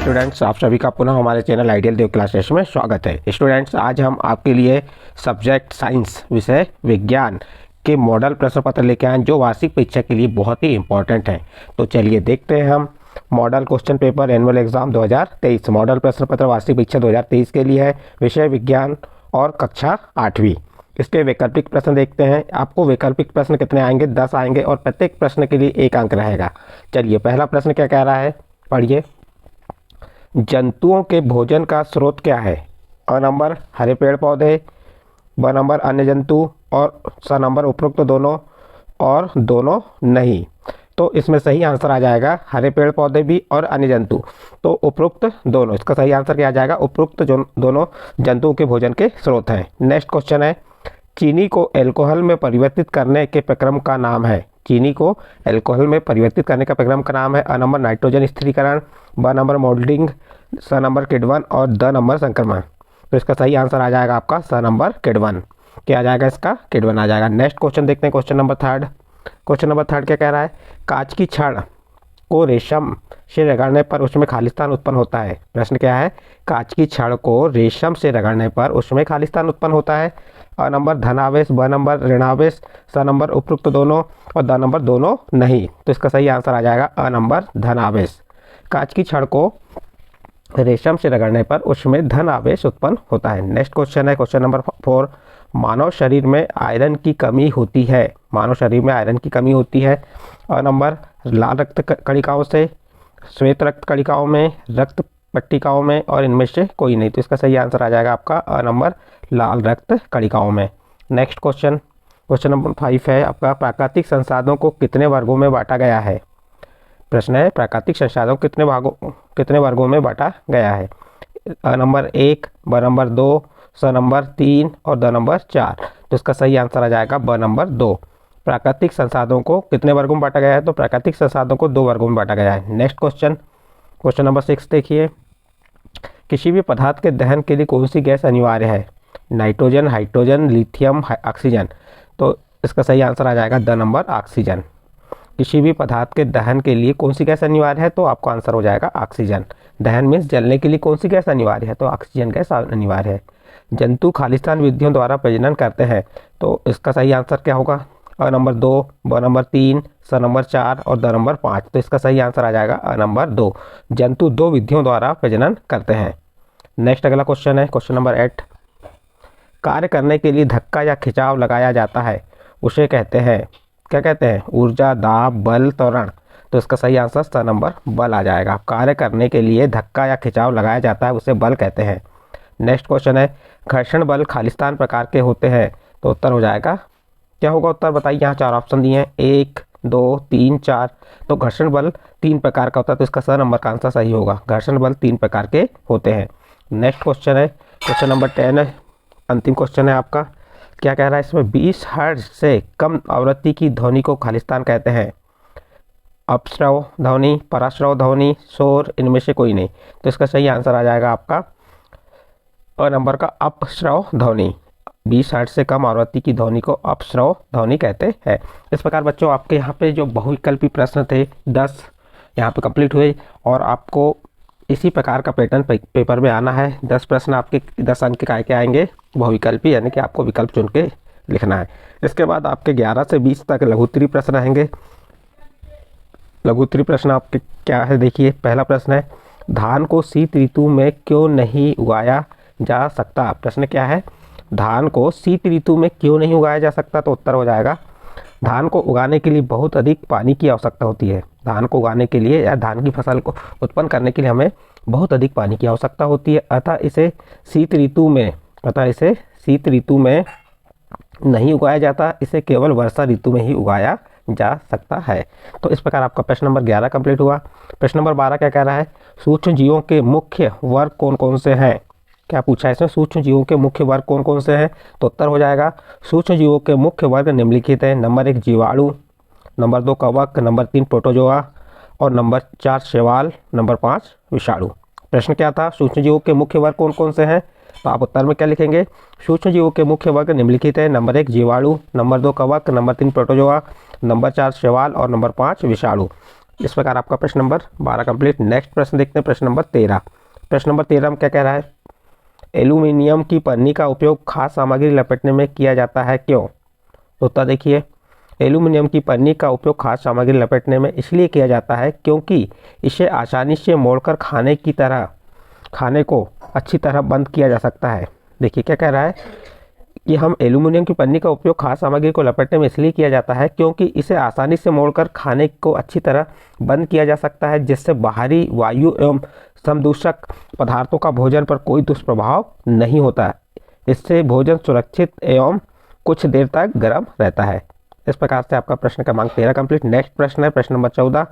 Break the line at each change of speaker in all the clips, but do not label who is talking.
Students, आप सभी का पुनः हमारे चैनल आइडियल देव क्लासेस में स्वागत है। स्टूडेंट्स, आज हम आपके लिए सब्जेक्ट साइंस विषय विज्ञान के मॉडल प्रश्न पत्र लेके आए जो वार्षिक परीक्षा के लिए बहुत ही इंपॉर्टेंट हैं। तो चलिए देखते हैं हम model question paper annual exam 2023 model प्रश्न पत्र वार्षिक परीक्षा 2023 के लिए है, विषय विज्ञान और कक्षा 8वीं। इसके वैकल्पिक प्रश्न देखते हैं। आपको वैकल्पिक प्रश्न कितने आएंगे? 10 आएंगे और प्रत्येक प्रश्न के लिए 1 अंक रहेगा। चलिए पहला प्रश्न क्या कह रहा है, पढ़िए। जंतुओं के भोजन का स्रोत क्या है? अ नंबर हरे पेड़ पौधे, ब नंबर अन्य जंतु और स नंबर उपरोक्त दोनों और दोनों नहीं। तो इसमें सही आंसर आ जाएगा हरे पेड़ पौधे भी और अन्य जंतु, तो उपरोक्त दोनों। इसका सही आंसर क्या आ जाएगा? उपरोक्त जो दोनों जंतुओं के भोजन के स्रोत हैं। नेक्स्ट क्वेश्चन है, चीनी को अल्कोहल में परिवर्तित करने के प्रक्रम का नाम है। चीनी को अल्कोहल में परिवर्तित करने का प्रक्रम का नाम है। अ नंबर नाइट्रोजन स्थिरीकरण, ब नंबर मोल्डिंग, स नंबर किण्वन और द नंबर संक्रमण। तो इसका सही आंसर आ जाएगा आपका स नंबर किण्वन। क्या आ जाएगा? इसका किण्वन आ जाएगा। नेक्स्ट क्वेश्चन देखते हैं, question number third. Question number third क्या कह रहा है, कांच की छड़ को रेशम से रगड़ने पर उसमें खालिस्तान उत्पन्न होता है। प्रश्न क्या है? कांच की छड़ को रेशम से रगड़ने पर उसमें खालिस्तान उत्पन्न होता है। अ नंबर धनावेश, ब नंबर ऋणावेश, स नंबर उपरोक्त दोनों और द नंबर दोनों नहीं। तो इसका सही आंसर आ जाएगा अ नंबर धनावेश। कांच की छड़ को रेशम से रगड़ने पर उसमें धन आवेश उत्पन्न होता है। नेक्स्ट क्वेश्चन है, क्वेश्चन नंबर 4। मानव शरीर में आयरन की कमी होती है। मानव शरीर में आयरन की कमी होती है। अ नंबर लाल रक्त कणिकाओं से, श्वेत रक्त कणिकाओं में, रक्त पट्टिकाओं में और इनमें से कोई नहीं। तो इसका सही आंसर आ जाएगा आपका अ नंबर लाल रक्त कणिकाओं में। नेक्स्ट क्वेश्चन, क्वेश्चन नंबर 5 है आपका, प्राकृतिक संसाधनों को कितने वर्गों में बांटा गया है? प्रश्न है, प्राकृतिक संसाधनों को कितने वर्गों में बांटा गया है? अ नंबर 1, ब नंबर 2, स नंबर 3 और द नंबर 4। तो इसका सही आंसर आ जाएगा ब नंबर 2। प्राकृतिक संसाधनों को कितने वर्गों में बांटा गया है? तो प्राकृतिक संसाधनों को 2 वर्गों में बांटा गया है। नेक्स्ट क्वेश्चन, क्वेश्चन नंबर 6 देखिए। किसी भी पदार्थ के दहन के लिए कौन सी गैस अनिवार्य है? Nitrogen, hydrogen, lithium, oxygen. तो इसका सही आंसर आ जाएगा द नंबर ऑक्सीजन। किसी भी पदार्थ के दहन के लिए कौन सी गैस अनिवार्य है? तो आपका आंसर हो जाएगा ऑक्सीजन। दहन मीन्स जलने के लिए कौन सी गैस अनिवार्य है? तो ऑक्सीजन गैस अनिवार्य है। जंतु खालिस्तान विधियों द्वारा प्रजनन करते हैं। तो इसका सही आंसर क्या होगा? अ नंबर 2, ब नंबर 3, स नंबर 4 और द नंबर 5। तो इसका सही आंसर आ जाएगा अ नंबर 2। जंतु 2 विधियों द्वारा प्रजनन करते हैं। नेक्स्ट अगला क्वेश्चन है, क्वेश्चन नंबर 8। कार्य करने के लिए धक्का या खिंचाव लगाया जाता है, उसे कहते हैं, क्या कहते हैं? ऊर्जा, दाब, बल, त्वरण। तो इसका सही आंसर स नंबर बल आ जाएगा। कार्य करने के लिए धक्का या खिंचाव लगाया जाता है, उसे बल कहते हैं। नेक्स्ट क्वेश्चन है, घर्षण बल खालिस्तान प्रकार के होते हैं। तो उत्तर हो जाएगा, क्या होगा उत्तर बताइए? यहाँ 4 ऑप्शन दिए हैं, 1, 2, 3, 4। तो घर्षण बल 3 प्रकार का होता है, तो इसका स नंबर का आंसर सही होगा। घर्षण बल 3 प्रकार के होते हैं। नेक्स्ट क्वेश्चन है, क्वेश्चन नंबर 10 है, अंतिम क्वेश्चन है आपका। क्या कह रहा है इसमें? 20 हर्ट्ज से कम आवृत्ति की ध्वनि को खालिस्तान कहते हैं। अपश्रव ध्वनि, पराश्रव ध्वनि, शोर, इनमें से कोई नहीं। तो इसका सही आंसर आ जाएगा आपका अ नंबर का अपश्रव ध्वनि। 20 हर्ट्ज से कम आवृत्ति की ध्वनि को अपश्रव ध्वनि कहते हैं। इस प्रकार बच्चों आपके यहाँ पे जो बहुविकल्पी प्रश्न थे 10 यहाँ पे कंप्लीट हुए और आपको इसी प्रकार का पैटर्न पेपर में आना है। 10 प्रश्न आपके 10 अंक के आएंगे बहुविकल्पी, यानी कि आपको विकल्प चुन के लिखना है। इसके बाद आपके 11 से 20 तक लघुत्तरी प्रश्न रहेंगे। लघुत्तरी प्रश्न आपके क्या है देखिए। पहला प्रश्न है, धान को शीत ऋतु में क्यों नहीं उगाया जा सकता? प्रश्न क्या है? धान को शीत ऋतु में क्यों नहीं उगाया जा सकता? तो उत्तर हो जाएगा, धान को उगाने के लिए बहुत अधिक पानी की आवश्यकता होती है। धान को उगाने के लिए या धान की फसल को उत्पन्न करने के लिए हमें बहुत अधिक पानी की आवश्यकता होती है। अतः इसे शीत ऋतु में नहीं उगाया जाता, इसे केवल वर्षा ऋतु में ही उगाया जा सकता है। तो इस प्रकार आपका प्रश्न नंबर 11 कंप्लीट हुआ। प्रश्न नंबर 12 क्या कह रहा है? सूक्ष्म जीवों के मुख्य वर्ग कौन कौन से हैं? क्या पूछा है इसमें? सूक्ष्म जीवों के मुख्य वर्ग कौन कौन से हैं? तो उत्तर हो जाएगा, सूक्ष्म जीवों के मुख्य वर्ग निम्नलिखित हैं। नंबर 1 जीवाणु, नंबर 2 कवक, नंबर 3 प्रोटोजोआ और नंबर 4 शैवाल, नंबर 5 विषाणु। प्रश्न क्या था? सूक्ष्म जीवों के मुख्य वर्ग कौन कौन से हैं? तो आप उत्तर में क्या लिखेंगे? सूक्ष्म जीवों के मुख्य वर्ग निम्नलिखित है। नंबर 1 जीवाणु, नंबर 2 कवक, नंबर 3 प्रोटोजोआ, नंबर 4 शैवाल और नंबर 5 विषाणु। इस प्रकार आपका प्रश्न नंबर 12 कंप्लीट। नेक्स्ट प्रश्न देखते हैं, प्रश्न नंबर 13। प्रश्न नंबर 13 में क्या कह रहा है, एल्यूमिनियम की पन्नी का उपयोग खाद्य सामग्री लपेटने में किया जाता है, क्यों? तो उत्तर देखिए, एल्यूमिनियम की पन्नी का उपयोग खाद्य सामग्री लपेटने में इसलिए किया जाता है क्योंकि इसे आसानी से मोड़कर खाने को अच्छी तरह बंद किया जा सकता है। देखिए क्या कह रहा है कि हम एल्यूमिनियम की पन्नी का उपयोग खाद्य सामग्री को लपेटने में इसलिए किया जाता है क्योंकि इसे आसानी से मोड़कर खाने को अच्छी तरह बंद किया जा सकता है, जिससे बाहरी वायु एवं समदूषक पदार्थों का भोजन पर कोई दुष्प्रभाव नहीं होता। इससे भोजन सुरक्षित एवं कुछ देर तक गर्म रहता है। इस प्रकार से आपका प्रश्न क्रमांक 13 कंप्लीट। नेक्स्ट प्रश्न है प्रश्न नंबर 14।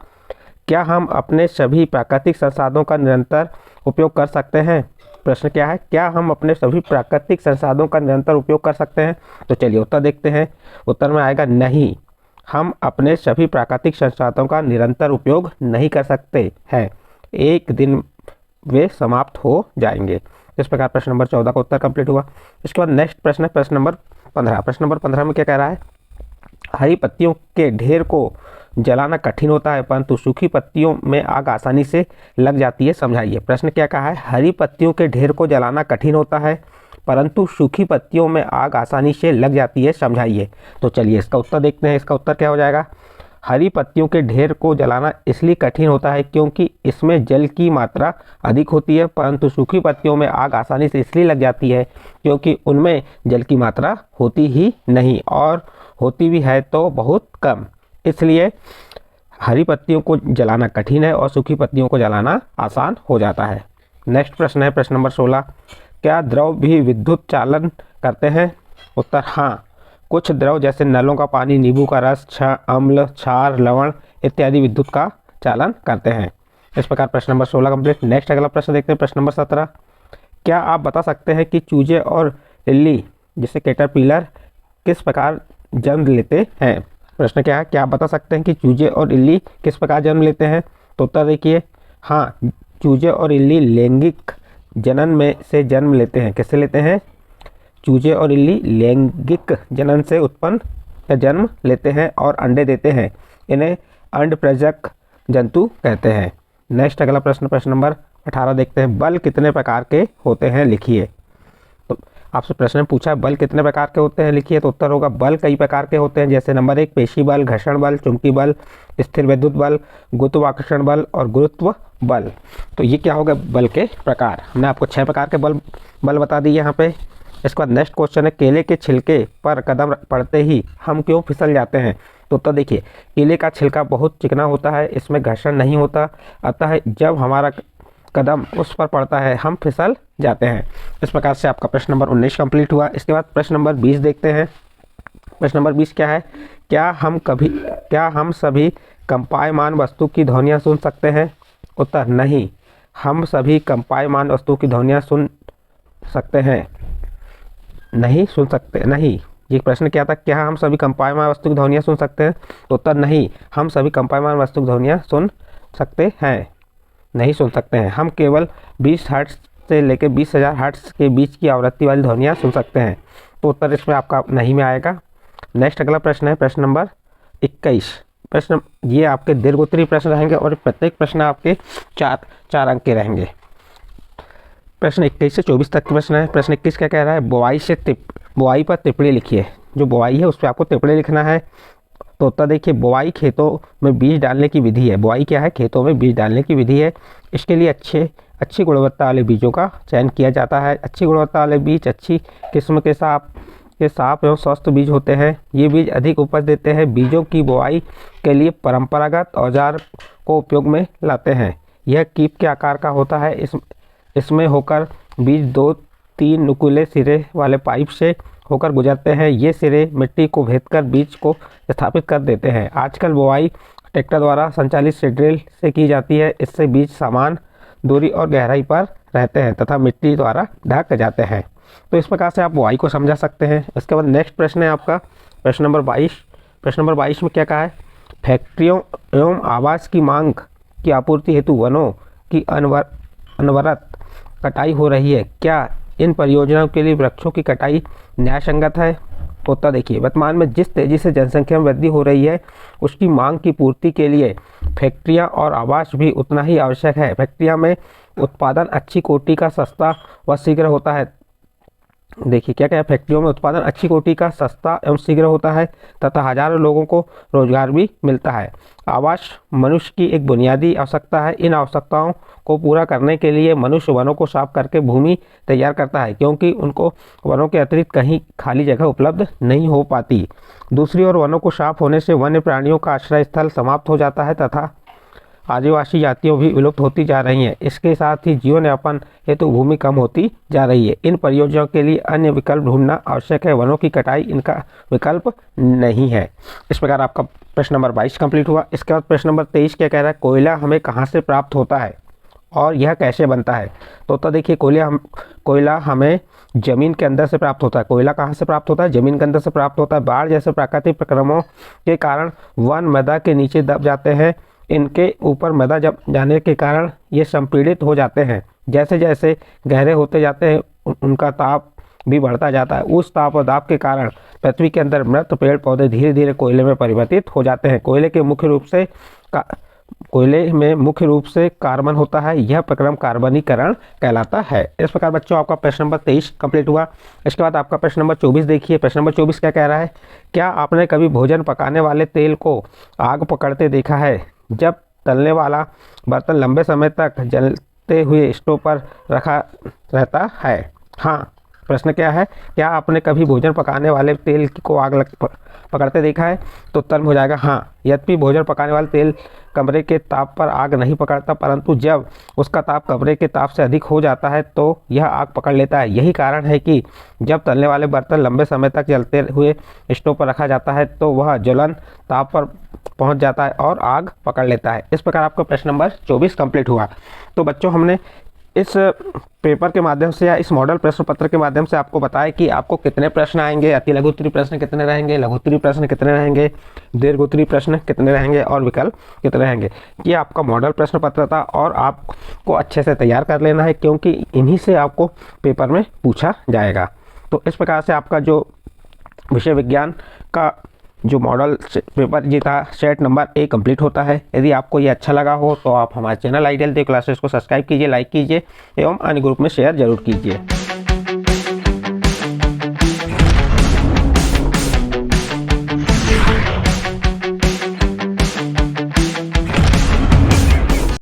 क्या हम अपने सभी प्राकृतिक संसाधनों का निरंतर उपयोग कर सकते हैं? प्रश्न क्या है, क्या हम अपने सभी प्राकृतिक संसाधनों का निरंतर उपयोग कर सकते हैं? तो चलिए उत्तर देखते हैं। उत्तर में आएगा नहीं, हम अपने सभी प्राकृतिक संसाधनों का निरंतर उपयोग नहीं कर सकते हैं, एक दिन वे समाप्त हो जाएंगे। इस प्रकार प्रश्न नंबर 14 का उत्तर कंप्लीट हुआ। इसके बाद नेक्स्ट प्रश्न है प्रश्न नंबर 15। प्रश्न नंबर 15 में क्या कह रहा है, हरी पत्तियों के ढेर को जलाना कठिन होता है परंतु सूखी पत्तियों में आग आसानी से लग जाती है, समझाइए। प्रश्न क्या कहा है, हरी पत्तियों के ढेर को जलाना कठिन होता है परंतु सूखी पत्तियों में आग आसानी से लग जाती है, समझाइए। तो चलिए इसका उत्तर देखते हैं। इसका उत्तर क्या हो जाएगा, हरी पत्तियों के ढेर को जलाना इसलिए कठिन होता है क्योंकि इसमें जल की मात्रा अधिक होती है, परंतु सूखी पत्तियों में आग आसानी से इसलिए लग जाती है क्योंकि उनमें जल की मात्रा होती ही नहीं और होती भी है तो बहुत कम, इसलिए हरी पत्तियों को जलाना कठिन है और सूखी पत्तियों को जलाना आसान हो जाता है। नेक्स्ट प्रश्न है प्रश्न नंबर 16। क्या द्रव भी विद्युत चालन करते हैं? उत्तर हाँ, कुछ द्रव जैसे नलों का पानी, नींबू का रस, अम्ल, क्षार, लवण इत्यादि विद्युत का चालन करते हैं। इस प्रकार प्रश्न नंबर 16 कंप्लीट। नेक्स्ट अगला प्रश्न देखते हैं प्रश्न नंबर 17। क्या आप बता सकते हैं कि चूजे और इल्ली जैसे कैटरपिलर किस प्रकार जन्म लेते हैं? प्रश्न क्या है, क्या आप बता सकते हैं कि चूजे और इल्ली किस प्रकार जन्म लेते हैं? तो उत्तर देखिए, हाँ, चूजे और इल्ली लैंगिक जनन में से जन्म लेते हैं। किससे लेते हैं? चूजे और इल्ली लैंगिक जनन से उत्पन्न या जन्म लेते हैं और अंडे देते हैं। इन्हें अंडप्रजक जंतु कहते हैं। नेक्स्ट अगला प्रश्न प्रश्न नंबर 18 देखते हैं। बल कितने प्रकार के होते हैं, लिखिए। तो आपसे प्रश्न पूछा है बल कितने प्रकार के होते हैं, लिखिए। तो उत्तर होगा बल कई प्रकार के होते हैं, जैसे नंबर 1 पेशी बल, घर्षण बल, चुंबकीय बल, स्थिर विद्युत बल, गुरुत्वाकर्षण बल और गुरुत्व बल। तो ये क्या होगा बल के प्रकार। हमने आपको 6 प्रकार के बल बता दिए यहाँ पे। इसके बाद नेक्स्ट क्वेश्चन है, केले के छिलके पर कदम पड़ते ही हम क्यों फिसल जाते हैं? तो उत्तर देखिए, केले का छिलका बहुत चिकना होता है, इसमें घर्षण नहीं होता, अतः जब हमारा कदम उस पर पड़ता है हम फिसल जाते हैं। इस प्रकार से आपका प्रश्न नंबर 19 कंप्लीट हुआ। इसके बाद प्रश्न नंबर 20 देखते हैं। प्रश्न नंबर 20 क्या है, क्या हम सभी कंपायमान वस्तु की ध्वनियाँ सुन सकते हैं? उत्तर नहीं, हम सभी कंपायमान वस्तु की ध्वनियाँ सुन सकते हैं नहीं। ये प्रश्न क्या था, क्या हम सभी कंपायमान वस्तु की ध्वनियाँ सुन सकते हैं? तो उत्तर नहीं, हम सभी कंपायमान वस्तु की ध्वनियाँ सुन सकते हैं नहीं सुन सकते हैं। हम केवल 20 हर्ट्ज से लेकर 20,000 हर्ट्ज के बीच की आवृत्ति वाली ध्वनियाँ सुन सकते हैं। तो उत्तर इसमें आपका नहीं में आएगा। नेक्स्ट अगला प्रश्न है प्रश्न नंबर 21। प्रश्न ये आपके दीर्घोत्तरीय प्रश्न रहेंगे और प्रत्येक प्रश्न आपके 4 अंक के रहेंगे। प्रश्न 21 से 24 तक प्रश्न है। प्रश्न 21 क्या कह रहा है, बुआई पर टिप्पणी लिखिए। जो बुआई है उस पर आपको टिप्पणी लिखना है। तो उत्तर देखिए, बुआई खेतों में बीज डालने की विधि है। बुआई क्या है, खेतों में बीज डालने की विधि है। इसके लिए अच्छी गुणवत्ता वाले बीजों का चयन किया जाता है। अच्छी गुणवत्ता वाले बीज अच्छी किस्म के साफ एवं स्वस्थ बीज होते हैं। ये बीज अधिक उपज देते हैं। बीजों की बुआई के लिए परंपरागत औजार को उपयोग में लाते हैं। यह कीप के आकार का होता है। इसमें होकर बीज 2-3 नुकीले सिरे वाले पाइप से होकर गुजरते हैं। ये सिरे मिट्टी को भेदकर बीज को स्थापित कर देते हैं। आजकल बुआई ट्रैक्टर द्वारा संचालित सीड्रिल से की जाती है। इससे बीज समान दूरी और गहराई पर रहते हैं तथा मिट्टी द्वारा ढक जाते हैं। तो इस प्रकार से आप बुआई को समझा सकते हैं। इसके बाद नेक्स्ट प्रश्न है आपका प्रश्न नंबर 22। प्रश्न नंबर 22 में क्या कहा है, फैक्ट्रियों एवं आवास की मांग की आपूर्ति हेतु वनों की अनवरत कटाई हो रही है। क्या इन परियोजनाओं के लिए वृक्षों की कटाई न्यायसंगत है? तो उत्तर देखिए, वर्तमान में जिस तेज़ी से जनसंख्या में वृद्धि हो रही है उसकी मांग की पूर्ति के लिए फैक्ट्रियां और आवास भी उतना ही आवश्यक है। फैक्ट्रियां में उत्पादन अच्छी कोटि का, सस्ता व शीघ्र होता है। देखिए क्या क्या है, फैक्ट्रियों में उत्पादन अच्छी कोटि का, सस्ता एवं शीघ्र होता है तथा हजारों लोगों को रोजगार भी मिलता है। आवास मनुष्य की एक बुनियादी आवश्यकता है। इन आवश्यकताओं को पूरा करने के लिए मनुष्य वनों को साफ करके भूमि तैयार करता है, क्योंकि उनको वनों के अतिरिक्त कहीं खाली जगह उपलब्ध नहीं हो पाती। दूसरी ओर वनों को साफ होने से वन्य प्राणियों का आश्रय स्थल समाप्त हो जाता है तथा आदिवासी जातियां भी विलुप्त होती जा रही हैं। इसके साथ ही जीवन यापन हेतु भूमि कम होती जा रही है। इन परियोजनाओं के लिए अन्य विकल्प ढूंढना आवश्यक है। वनों की कटाई इनका विकल्प नहीं है। इस प्रकार आपका प्रश्न नंबर 22 कंप्लीट हुआ। इसके बाद प्रश्न नंबर 23 क्या कह रहा है, कोयला हमें कहाँ से प्राप्त होता है और यह कैसे बनता है। तो देखिए, कोयला हमें जमीन के अंदर से प्राप्त होता है। कोयला कहाँ से प्राप्त होता है, जमीन के अंदर से प्राप्त होता है। बाढ़ जैसे प्राकृतिक प्रक्रमों के कारण वन मृदा के नीचे दब जाते हैं। इनके ऊपर मृदा जब जाने के कारण ये संपीड़ित हो जाते हैं। जैसे जैसे गहरे होते जाते हैं उनका ताप भी बढ़ता जाता है। उस ताप और दाब के कारण पृथ्वी के अंदर मृत पेड़ पौधे धीरे धीरे कोयले में परिवर्तित हो जाते हैं। कोयले में मुख्य रूप से कार्बन होता है। यह प्रक्रम कार्बनीकरण कहलाता है। इस प्रकार बच्चों आपका प्रश्न नंबर 23 कंप्लीट हुआ। इसके बाद आपका प्रश्न नंबर 24 देखिए। प्रश्न नंबर 24 क्या कह रहा है, क्या आपने कभी भोजन पकाने वाले तेल को आग पकड़ते देखा है जब तलने वाला बर्तन लंबे समय तक जलते हुए स्टोव पर रखा रहता है। हाँ, प्रश्न क्या है, क्या आपने कभी भोजन पकाने वाले तेल को पकड़ते देखा है। तो उत्तर हो जाएगा हाँ। यद्यपि भोजन पकाने वाला तेल कमरे के ताप पर आग नहीं पकड़ता, परंतु जब उसका ताप कमरे के ताप से अधिक हो जाता है तो यह आग पकड़ लेता है। यही कारण है कि जब तलने वाले बर्तन लंबे समय तक जलते हुए स्टोव पर रखा जाता है तो वह ज्वलन ताप पर पहुंच जाता है और आग पकड़ लेता है। इस प्रकार आपका प्रश्न नंबर 24 कंप्लीट हुआ। तो बच्चों, हमने इस पेपर के माध्यम से या इस मॉडल प्रश्न पत्र के माध्यम से आपको बताया कि आपको कितने प्रश्न आएंगे, अति लघु उत्तरीय प्रश्न कितने रहेंगे, लघु उत्तरीय प्रश्न कितने रहेंगे, दीर्घ उत्तरीय प्रश्न कितने रहेंगे और विकल्प कितने रहेंगे। ये आपका मॉडल प्रश्न पत्र था और आपको अच्छे से तैयार कर लेना है, क्योंकि इन्हीं से आपको पेपर में पूछा जाएगा। तो इस प्रकार से आपका जो विषय विज्ञान का जो मॉडल पेपर जी था सेट नंबर 1 कंप्लीट होता है। यदि आपको ये अच्छा लगा हो तो आप हमारे चैनल आइडियल क्लासेस को सब्सक्राइब कीजिए, लाइक कीजिए एवं अन्य ग्रुप में शेयर जरूर कीजिए।